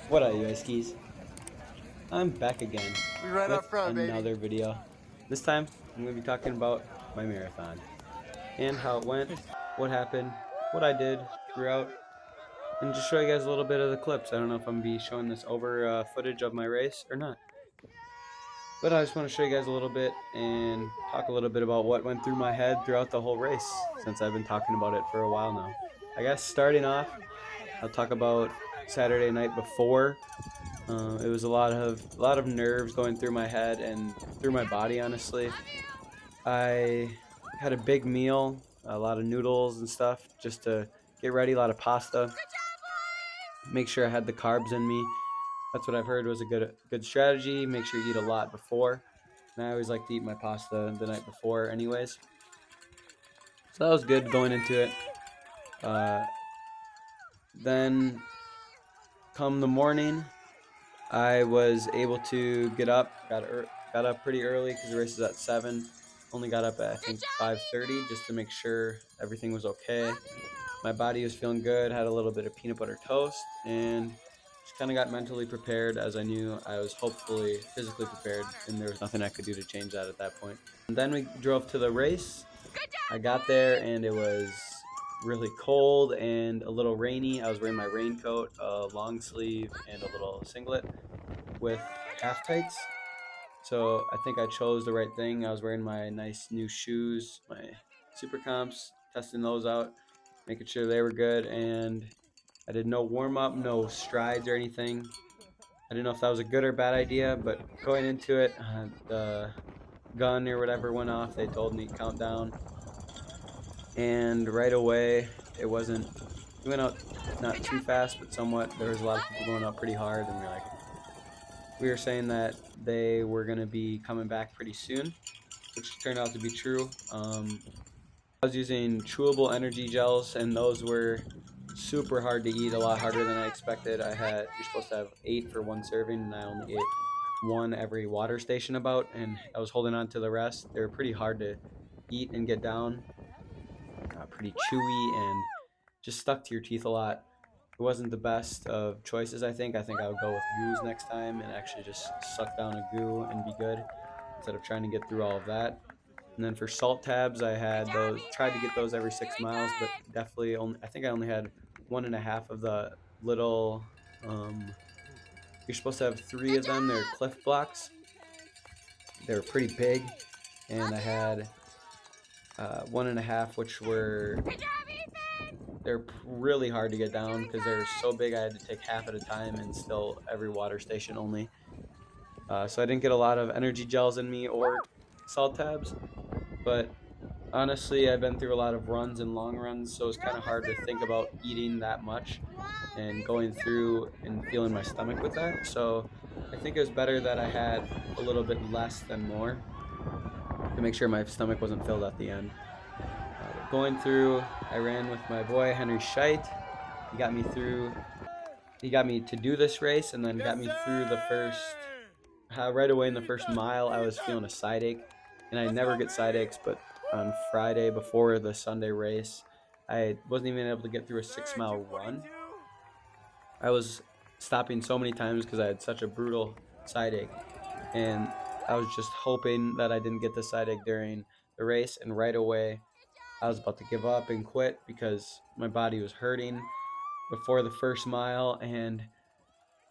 What are you, Skis? I'm back again We right with up front, another baby. video. This time, I'm going to be talking about my marathon and how it went, what happened, what I did throughout, and just show you guys a little bit of the clips. I don't know if I'm going to be showing this over footage of my race or not, but I just want to show you guys a little bit and talk a little bit about what went through my head throughout the whole race since I've been talking about it for a while now. I guess starting off, I'll talk about Saturday night before. It was a lot of nerves going through my head and through my body. Honestly, I had a big meal, a lot of noodles and stuff, just to get ready. A lot of pasta. Make sure I had the carbs in me. That's what I've heard was a good strategy. Make sure you eat a lot before. And I always like to eat my pasta the night before, anyways. So that was good going into it. Uh, then, come the morning, I was able to get up. Got up pretty early because the race is at 7. Only got up at I think 5:30 just to make sure everything was okay. My body was feeling good. Had a little bit of peanut butter toast and just kind of got mentally prepared as I knew I was hopefully physically prepared, and there was nothing I could do to change that at that point. And then we drove to the race. I got there and it was really cold and a little rainy. I was wearing my raincoat, a long sleeve, and a little singlet with half tights. So I think I chose the right thing. I was wearing my nice new shoes, my super comps, testing those out, making sure they were good, and I did no warm up, no strides or anything. I didn't know if that was a good or bad idea, but going into it, the gun or whatever went off. They told me countdown, and right away it wasn't. It went out not too fast, but somewhat. There was a lot of people going out pretty hard, and we were saying that they were going to be coming back pretty soon, which turned out to be true. I was using chewable energy gels, and those were super hard to eat, a lot harder than I expected. You're supposed to have 8 for one serving, and I only ate one every water station about, and I was holding on to the rest. They were pretty hard to eat and get down, pretty chewy, and just stuck to your teeth a lot. It wasn't the best of choices, I think. I think I would go with goos next time and actually just suck down a goo and be good instead of trying to get through all of that. And then for salt tabs, I had those, tried to get those every 6 miles, but definitely only, I think I only had 1.5 of the little, you're supposed to have 3 of them. They're Cliff Blocks. They were pretty big. And I had 1.5, which were, they're really hard to get down because they're so big. I had to take half at a time and still every water station only. So I didn't get a lot of energy gels in me or salt tabs, but honestly, I've been through a lot of runs and long runs, so it's kind of hard to think about eating that much and going through and feeling my stomach with that. So I think it was better that I had a little bit less than more to make sure my stomach wasn't filled at the end. Going through, I ran with my boy Henry Scheit. He got me through. He got me to do this race, and then got me through the first. Right away in the first mile, I was feeling a side ache, and I never get side aches, but on Friday before the Sunday race, I wasn't even able to get through a 6 mile run. I was stopping so many times because I had such a brutal side ache, and I was just hoping that I didn't get the side ache during the race. And right away, I was about to give up and quit because my body was hurting before the first mile, and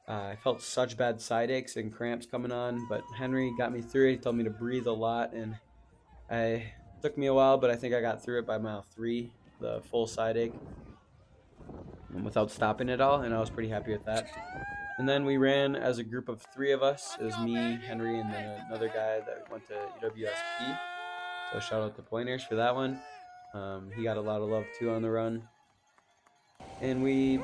I felt such bad side aches and cramps coming on. But Henry got me through it. He told me to breathe a lot, and it took me a while, but I think I got through it by mile 3, the full side ache, without stopping at all, and I was pretty happy with that. And then we ran as a group of 3 of us. It was me, Henry, and then another guy that went to UWSP. So shout out to Pointers for that one. He got a lot of love too on the run. And we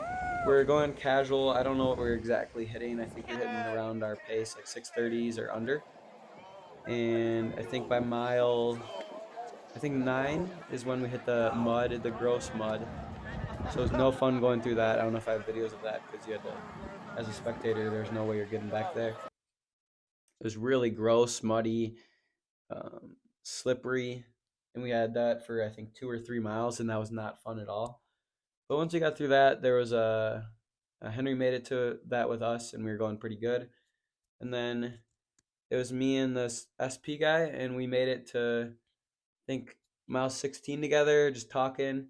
were going casual. I don't know what we're exactly hitting. I think we're hitting around our pace, like 6:30s or under. And I think by mile, I think 9 is when we hit the mud, the gross mud. So it was no fun going through that. I don't know if I have videos of that because you had to, as a spectator, there's no way you're getting back there. It was really gross, muddy, slippery, and we had that for I think 2 or 3 miles, and that was not fun at all. But once we got through that, there was Henry made it to that with us, and we were going pretty good. And then it was me and this SP guy, and we made it to, I think, mile 16 together, just talking. And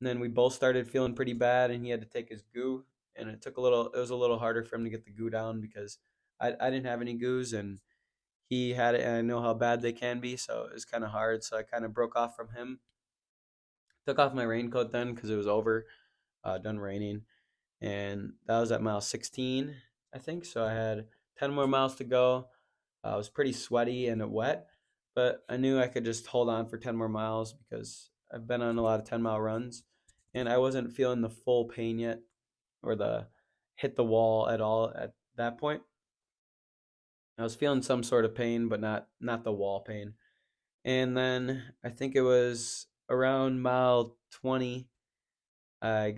then we both started feeling pretty bad, and he had to take his goo, and it was a little harder for him to get the goo down because I didn't have any goos, and he had it, and I know how bad they can be, so it was kind of hard. So I kind of broke off from him. Took off my raincoat then because it was over, done raining, and that was at mile 16, I think. So I had 10 more miles to go. I was pretty sweaty and wet, but I knew I could just hold on for 10 more miles because I've been on a lot of 10-mile runs, and I wasn't feeling the full pain yet or the hit the wall at all at that point. I was feeling some sort of pain, but not the wall pain. And then I think it was around mile 20, I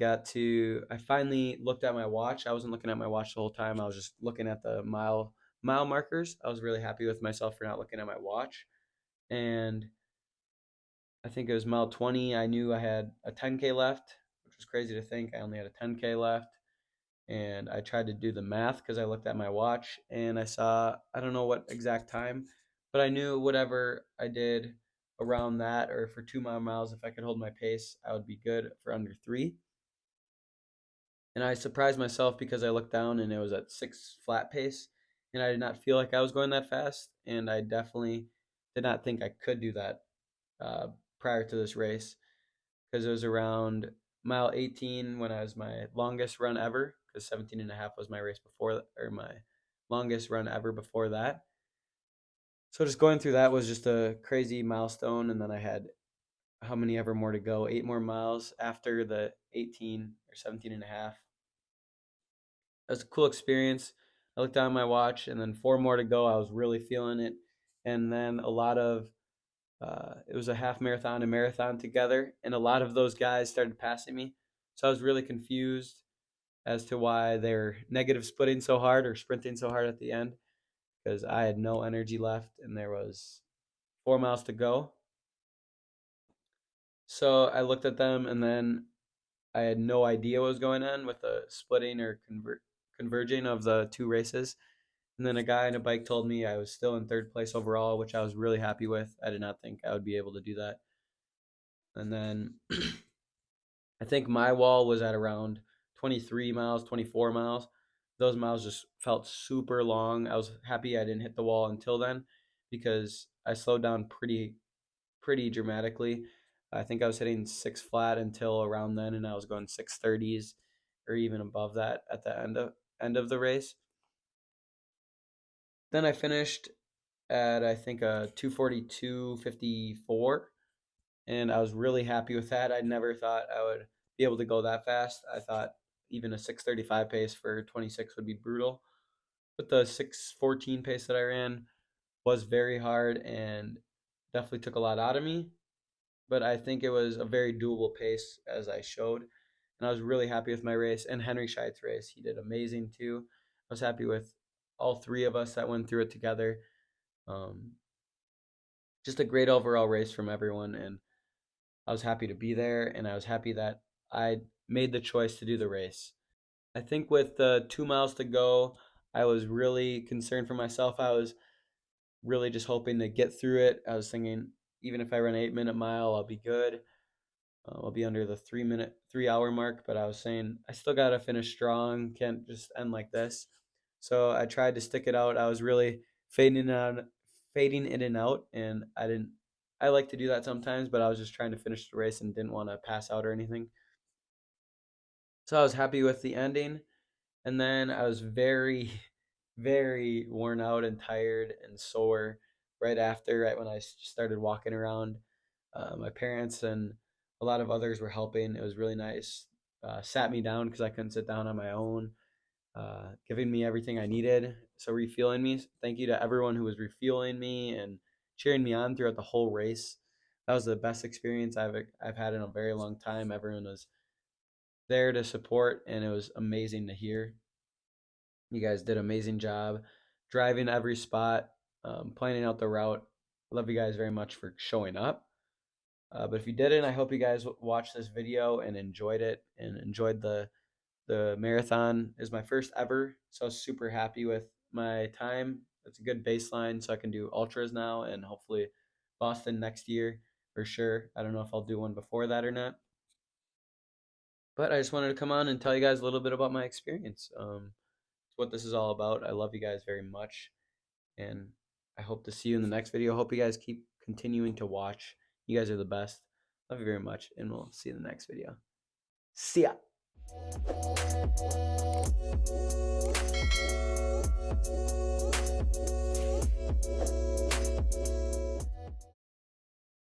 finally looked at my watch. I wasn't looking at my watch the whole time. I was just looking at the mile markers. I was really happy with myself for not looking at my watch. And I think it was mile 20. I knew I had a 10K left, which was crazy to think. I only had a 10K left. And I tried to do the math because I looked at my watch and I saw, I don't know what exact time, but I knew whatever I did around that or for 2 more miles, if I could hold my pace, I would be good for under 3. And I surprised myself because I looked down and it was at 6 flat pace, and I did not feel like I was going that fast, and I definitely did not think I could do that uh, prior to this race because it was around mile 18 when I was my longest run ever, because 17 and a half was my race before, or my longest run ever before that. So just going through that was just a crazy milestone, and then I had how many ever more to go, 8 more miles after the 18 or 17 and a half. It was a cool experience. I looked down at my watch, and then 4 more to go. I was really feeling it, and then a lot of it was a half marathon and marathon together, and a lot of those guys started passing me. So I was really confused as to why they're negative splitting so hard or sprinting so hard at the end because I had no energy left, and there was 4 miles to go. So I looked at them, and then I had no idea what was going on with the splitting or converging of the two races. And then a guy on a bike told me I was still in third place overall, which I was really happy with. I did not think I would be able to do that. And then I think my wall was at around 23 miles, 24 miles. Those miles just felt super long. I was happy I didn't hit the wall until then because I slowed down pretty dramatically. I think I was hitting 6 flat until around then, and I was going 6:30s or even above that at the end of the race. Then I finished at I think a 2:42:54, and I was really happy with that. I never thought I would be able to go that fast. I thought even a 6:35 pace for 26 would be brutal, but the 6:14 pace that I ran was very hard and definitely took a lot out of me. But I think it was a very doable pace as I showed, and I was really happy with my race and Henry Scheidt's race. He did amazing too. I was happy with all three of us that went through it together. Um, just a great overall race from everyone, and I was happy to be there, and I was happy that I made the choice to do the race. I think with the 2 miles to go, I was really concerned for myself. I was really just hoping to get through it. I was thinking, even if I run 8 minute mile, I'll be good. I'll be under the 3 hour mark, but I was saying I still got to finish strong. Can't just end like this. So I tried to stick it out. I was really fading in and out, and I didn't. I like to do that sometimes, but I was just trying to finish the race and didn't want to pass out or anything. So I was happy with the ending, and then I was very, very worn out and tired and sore right when I started walking around. My parents and a lot of others were helping. It was really nice. Sat me down because I couldn't sit down on my own, giving me everything I needed. So refueling me. Thank you to everyone who was refueling me and cheering me on throughout the whole race. That was the best experience I've had in a very long time. Everyone was there to support, and it was amazing to hear. You guys did an amazing job driving every spot, planning out the route. I love you guys very much for showing up. But if you didn't, I hope you guys watched this video and enjoyed it and enjoyed the The marathon is my first ever, so I was super happy with my time. It's a good baseline, so I can do ultras now and hopefully Boston next year for sure. I don't know if I'll do one before that or not. But I just wanted to come on and tell you guys a little bit about my experience. What this is all about. I love you guys very much, and I hope to see you in the next video. Hope you guys keep continuing to watch. You guys are the best. Love you very much, and we'll see you in the next video. See ya.